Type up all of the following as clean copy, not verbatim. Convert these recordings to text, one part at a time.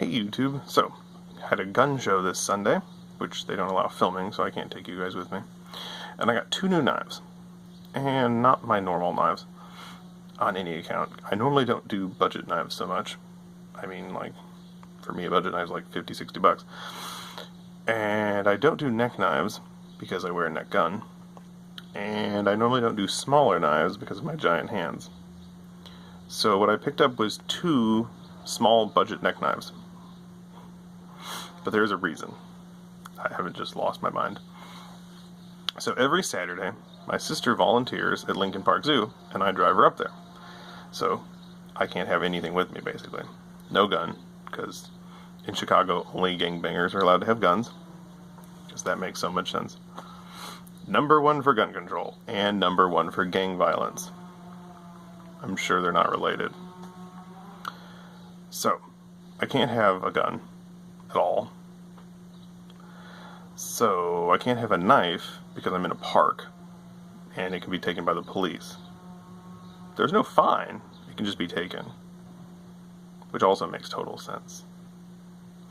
Hey YouTube, so had a gun show this Sunday, which they don't allow filming, so I can't take you guys with me. And I got 2 new knives, and not my normal knives on any account. I normally don't do budget knives so much. I mean, like, for me a budget knife is like 50, 60 bucks. And I don't do neck knives because I wear a neck gun. And I normally don't do smaller knives because of my giant hands. So what I picked up was 2 small budget neck knives. But there's a reason. I haven't just lost my mind. So every Saturday, my sister volunteers at Lincoln Park Zoo, and I drive her up there. So I can't have anything with me, basically. No gun, because in Chicago, only gangbangers are allowed to have guns. Because that makes so much sense. Number 1 for gun control, and number 1 for gang violence. I'm sure they're not related. So, I can't have a gun at all. So I can't have a knife because I'm in a park and it can be taken by the police. There's no fine, it can just be taken, which also makes total sense.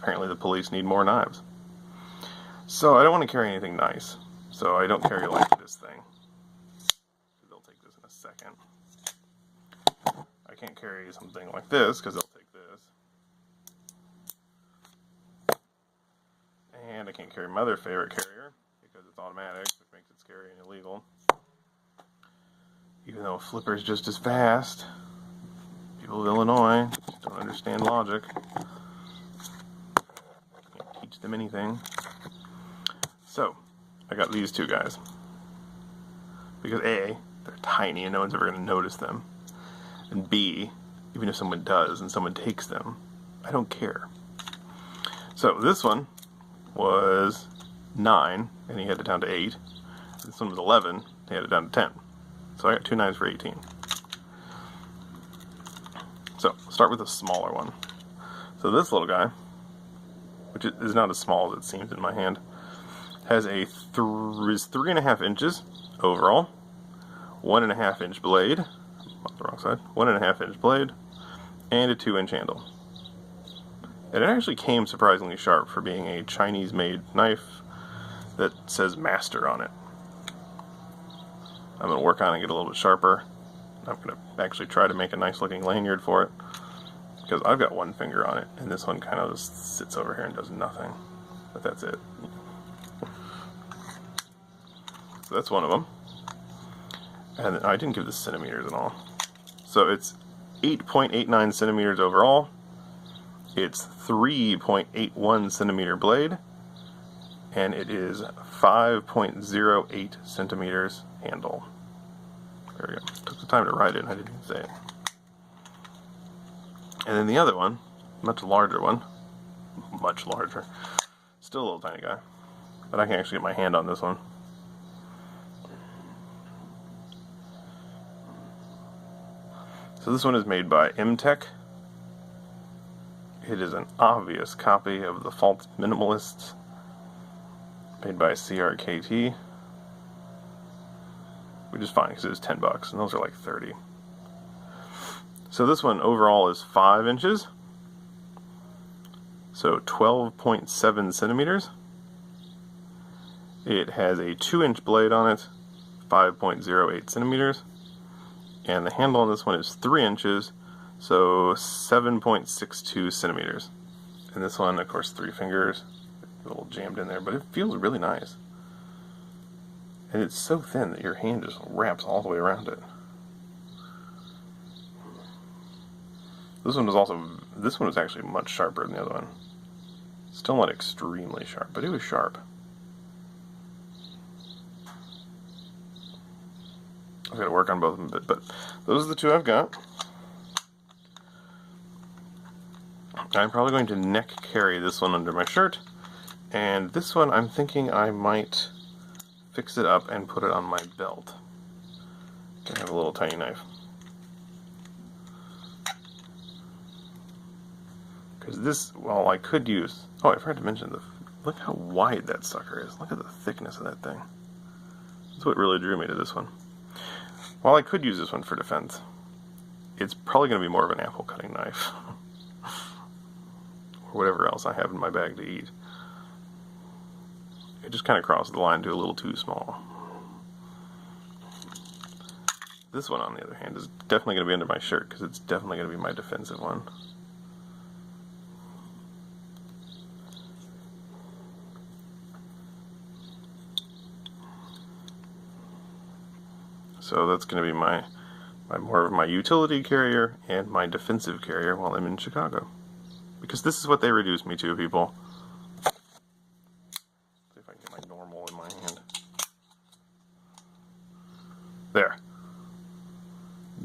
Apparently the police need more knives. So I don't want to carry anything nice, so I don't carry like this thing. They'll take this in a second. I can't carry something like this because they'll take this. And I can't carry my other favorite carrier because it's automatic, which makes it scary and illegal. Even though a flipper is just as fast. People of Illinois just don't understand logic. Can't teach them anything. So, I got these 2 guys. Because A, they're tiny and no one's ever going to notice them. And B, even if someone does and someone takes them, I don't care. So, this one was 9, and he had it down to 8. This one was 11, he had it down to 10. So I got 2 knives for 18. So, let's start with a smaller one. So this little guy, which is not as small as it seems in my hand, has is 3.5 inches overall, 1.5 inch blade, on the wrong side, 1.5 inch blade, and a 2-inch handle. And it actually came surprisingly sharp for being a Chinese-made knife that says Master on it. I'm going to work on it and get a little bit sharper. I'm going to actually try to make a nice-looking lanyard for it, because I've got 1 finger on it, and this one kind of just sits over here and does nothing. But that's it. So that's one of them. And I didn't give this centimeters at all. So it's 8.89 centimeters overall. It's 3.81 centimeter blade, and it is 5.08 centimeters handle. There we go. Took the time to write it, and I didn't even say it. And then the other one, much larger one, much larger, still a little tiny guy, but I can actually get my hand on this one. So this one is made by M-Tech. It is an obvious copy of the False Minimalists, made by CRKT, which is fine because it was $10 and those are like 30. So this one overall is 5 inches, so 12.7 centimeters. It has a 2-inch blade on it, 5.08 centimeters, and the handle on this one is 3 inches, so 7.62 centimeters. And this one, of course, 3 fingers, a little jammed in there, but it feels really nice. And it's so thin that your hand just wraps all the way around it. This one was actually much sharper than the other one. Still not extremely sharp, but it was sharp. I've got to work on both of them a bit, but those are the 2 I've got. I'm probably going to neck carry this one under my shirt, and this one I'm thinking I might fix it up and put it on my belt. I have a little tiny knife. Because this, well, I could use, oh, I forgot to mention, look how wide that sucker is. Look at the thickness of that thing. That's what really drew me to this one. While I could use this one for defense, it's probably going to be more of an apple cutting knife. or whatever else I have in my bag to eat. It just kind of crosses the line to a little too small. This one, on the other hand, is definitely going to be under my shirt because it's definitely going to be my defensive one. So that's going to be my more of my utility carrier and my defensive carrier while I'm in Chicago. Because this is what they reduced me to, people. See if I can get my normal in my hand. There.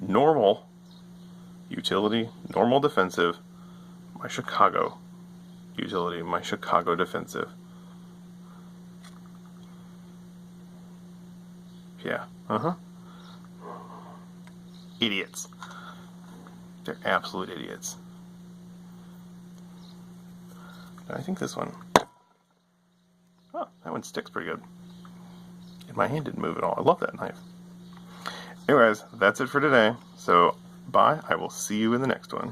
Normal utility, normal defensive, my Chicago utility, my Chicago defensive. Yeah, idiots. They're absolute idiots. I think this one, oh, that one sticks pretty good. And my hand didn't move at all. I love that knife. Anyways, that's it for today. So, bye. I will see you in the next one.